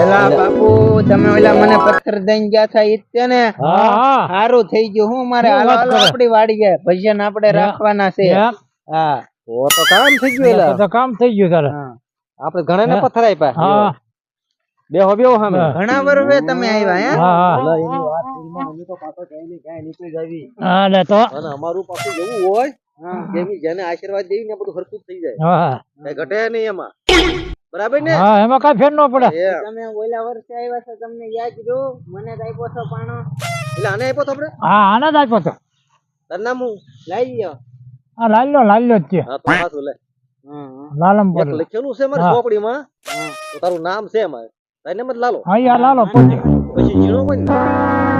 એલા બાપુ તમે ઓલા મને પથ્થર દઈને ગયા હતા ઈ તે ને સારું થઈ ગયું હું મારે હાલો આપડી વાડી ગયા ભજન આપણે રાખવાના છે હા તો કામ થઈ ગયું એલા તો કામ થઈ ગયું તારે આપણે ઘણા ને પથ્થર આપ્યા બેહો સામે ઘણા વર્ષે તમે આવ્યા એલા એની વાત પૂરીમાં અમે તો પાછો કઈ ને કઈ નીકળી જાવી હા લે તો અને અમારું પાછું જેવું હોય જેમી જેને આશીર્વાદ દેવી ને બધું હરખું થઈ જાય કઈ ઘટે નહીં એમાં બરાબર ને હા એમાં કઈ ફેર ન પડે તમે ઓલા વર્ષે આવ્યા છો તમને યાદ જો મને જ આપ્યો છો પાણો એટલે આને આપ્યો તો આપણે હા આને જ આપ્યો તો તાર નામ હું લઈ લ્યો હા લાલ્યો જ છે હા તો પાછું લે લાલમપુર એક લખેલું છે મારી ચોપડીમાં તો તારું નામ છે એમાં તારે નામ જ લાલો હા યાર લાલો પછી પછી જીણો કોઈ ને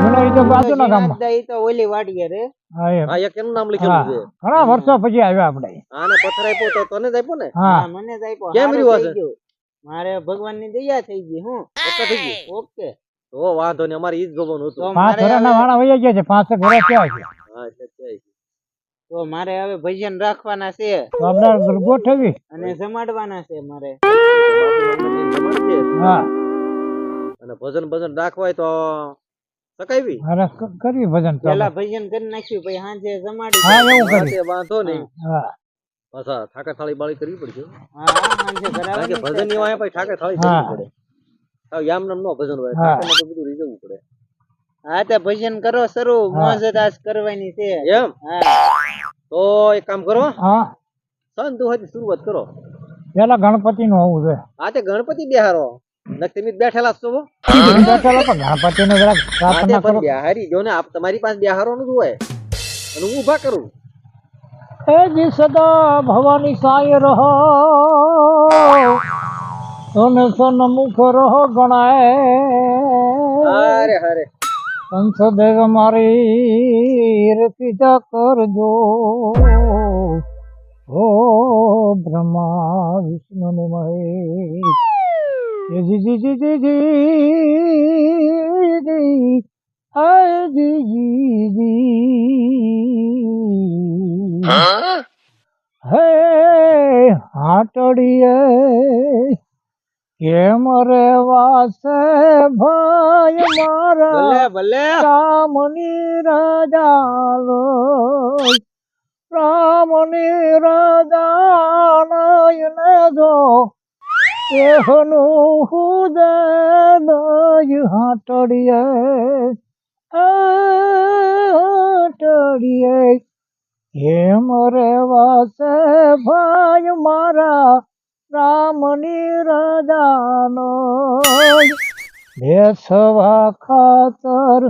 જીણો ઈ તો બાજુના ગામમાં ઈ તો ઓલી વાડીએ રે હા એક એનું નામ લખેલું છે ઘણા વર્ષો પછી આવ્યા આપણે આને પથ્થર આપ્યો તો તને જ આપ્યો ને હા મને જ આપ્યો કેમ રહ્યું હશે મારે ભગવાન ની દયા થઈ ગઈ હું ઓકે થઈ ગયું ઓકે તો વાંધો નહીં અમારી ઈ જ જોવાનું હતું 5 વર્ષના વાળા વયા ગયા છે 5 વર્ષ થયા છે હા એટલે છે તો મારે હવે ભજન રાખવાના છે તો આપણે ગોઠવી અને જમાડવાના છે મારે હા અને ભજન રાખવાય તો સકાવી અરે કરવી ભજન તો પેલા ભજન કરી નાખ્યું પછી સાંજે જમાડી હા એવું કરી વાંધો નહીં હા પાછા ઠાકર થાળી બાળી કરવી પડશે હા સાંજે કારણ કે ભજન ની વાય પછી ઠાકર થાળી કરવી પડે હવે યામ નામ નો ભજન હોય ઠાકર માં તો બધું રીઝવવું પડે હા તો ભજન કરો શરૂ મોજદાસ કરવાની છે એમ હા તો એક કામ કરો હા સંત થી શરૂઆત કરો પેલા ગણપતિ નું હોવું જોઈએ આ તે ગણપતિ બેહારો તમે બેઠેલા છો ગણપતિ ને જરાક પ્રાર્થના કરો બેહારી જો ને આપ તમારી પાસે બેહારો નું હોય અને હું ઉભા કરું હે જી સદા ભવાની સાય રહો સોને સોન મુખ રહો ગણાય અરે હરે સંસદેવ મારી રસીજા કરજો ઓ બ્રહ્મા વિષ્ણુ ને મહેશ જી જી જી જી જી આ જી જી જી હે હાટડીએ કેમ રે વાસે ભાઈ મારા ભલે રામની રાજાલો રામની રાજાનયને જો એહનું હુદય હાટડીએ હાટડીએ કેમ રે વાસે ભાઈ મારા રામની રાજાનો બેસવા ખાતર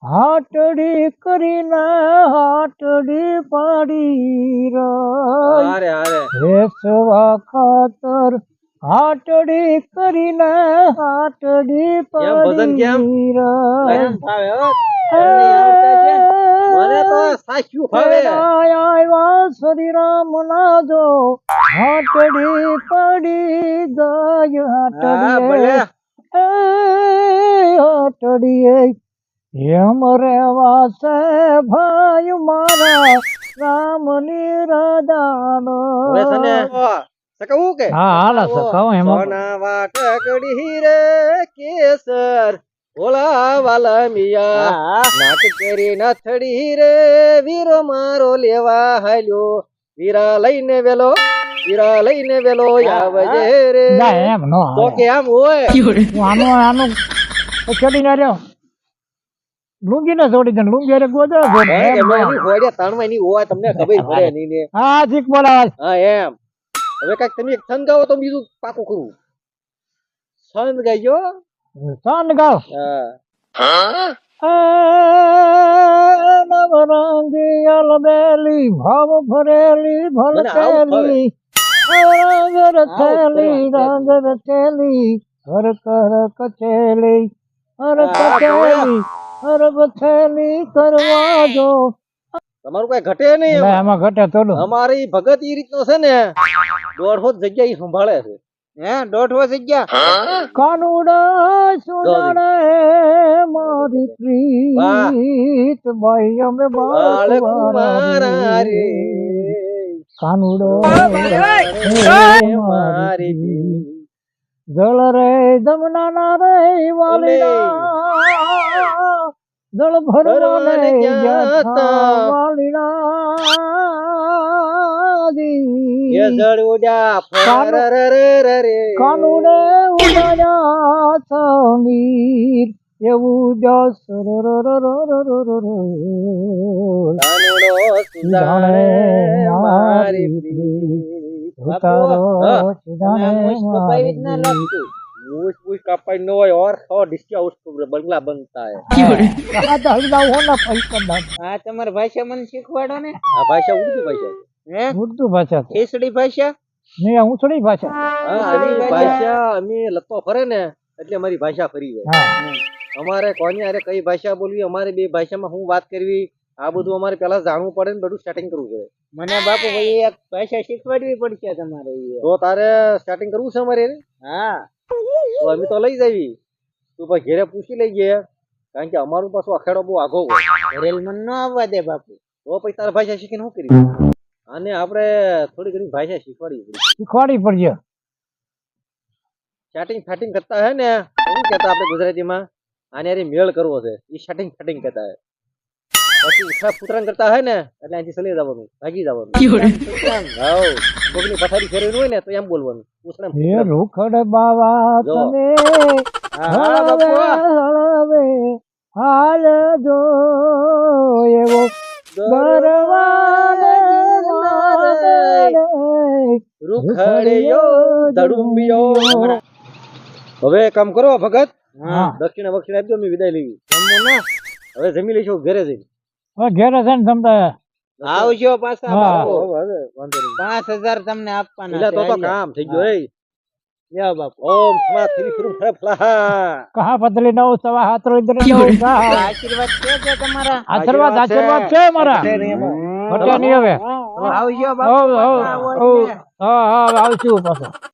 હાટડી કરીને હાટડી પાડી અરે અરે બેસવા ખાતર હાટડી કરીને હાટડી પાડી મને તો સાચું ફાવે આવ્યા શ્રી રામ ના જો હાટડી પડી ગઈ હાટડીએ હાટડીએ એમ રેવા છે ભાઈ મારા રામની રાજાનો સકવું કે હા હાલા સકાવ એમાં સોના વાટકડી રે કેસર ઓલા વાલા મિયા નાક કરી નથડી રે વીરો મારો લેવા હાલ્યો વીરા લઈને વેલો આવજે રે એમ નો તો કે આમ હોય આનું ચડી ના રહ્યો લુંગી ને જોડી દે લુંગી અરે ગોદા ઘોડે તાણવાની હોય તમને ખબર પડે નહીં ને હા ઠીક બોલાવા હા એમ હવે કઈક તમે એક છંદ ગાવો તો બીજું પાકું કરું છંદ ગાઈજો ચાંદ ગાવ નવરંગી અલબેલી ભાવ ભરેલી ભલકેલી રંગ રચેલી હર કર કચેલી હર કચેલી હર બથેલી કરવા જો તમારું કઈ ઘટે નહીં એમાં ઘટે થોડું અમારી ભગત ઈ રીતનો છે ને 150 જગ્યા ઈ સંભાળે છે હે 150 જગ્યા કાનુડા સુનાડે મારી પ્રીત ભાઈ અમે બાળ કુમારા રે કાનુડો મારી જળ રે જમના રે વાલીડા જળ ભરવાને ભરવાને ગયા ગયા હતા. થા વાલીડા એ દી જળ ઉડ્યા કાનુ- ફરરરરરે. કાનુડે ઉડાડ્યા સમીર એવું જસ કાનુડો સુધાણે મારી પ્રીત. કપાવી જ ના લાગતું. मूछ पूछ कापाई नो और 100 डिस्का उसको बंगला बनता है આ તમારી ભાષા મને શીખવાડો ને આ ભાષા ઉર્દू ભાષા હે ઉર્દુ ભાષા છે ખીચડી ભાષા નહીં હું થોડી ભાષા હા આની ભાષા અમે લતો ફરે ને એટલે અમારી ભાષા ફરી જાય હા અમારે કોની અરે કઈ ભાષા બોલવી અમારે બે ભાષામાં હું વાત કરવી આ બધું અમારે પહેલા જાણવું પડે ને બધું સેટિંગ કરવું પડે મને બાપુ ભાઈ એક ભાષા શીખવાડવી પડશે તમારે ઈ. તો તારે સેટિંગ કરવું છે અમારે હા તો અમે તો લઈ જાવી તું પછી ઘેરે પૂછી લઈ ગયા કારણ કે અમારું પાછું અખાડો બહુ આઘો હોય રેલ મન નો આવવા દે બાપુ તો પછી તારે ભાષા શીખીને શું કર્યું અને આપણે થોડી ઘણી ભાષા શીખવાડવી પડી શીખવાડી પડશે સેટિંગ ફેટિંગ કરતા હે ને શું કહેતા આપણે ગુજરાતીમાં આને હારે મેળ કરવો છે એ સેટિંગ ફેટિંગ કહેતા હે પછી ઉઠા પુતરાન કરતા હે ને એટલે અહીંથી ચલી જવાનું ભાગી જવાનું હાઉ કોકની પથારી ફેરવીને હોય ને તો એમ બોલવાનું ઉછળામ હે રૂખડ બાવા જો. તને હા બાપુ હળવે હાલ જો એવો ગરવાને મારે રૂખડિયો દડુંબિયો હવે કામ કરો ભગત હા દક્ષિણા બક્ષિણા આપજો અમે વિદાય લેવી જમવું ના હવે જમી લઈશું ઘરે જઈને હવે ઘેરે છે ને સમજાય આવજો પાછા હા. બાપુ હવે વાંધો નહીં 5000 તમને આપવાના એટલે તો છે. કામ થઈ ગયું એ લ્યો બાપુ ઓમ સ્મા થરી ફરું ફળ ફલાહા કહા પતલી નવ સવા હાથ ઇન્દ્ર નવ આશીર્વાદ છે તમારા આશીર્વાદ આશીર્વાદ છે મારા ઘટે નહીં હવે આવજો હવ બાપુ હવ હવ હા હા આવશું પાછો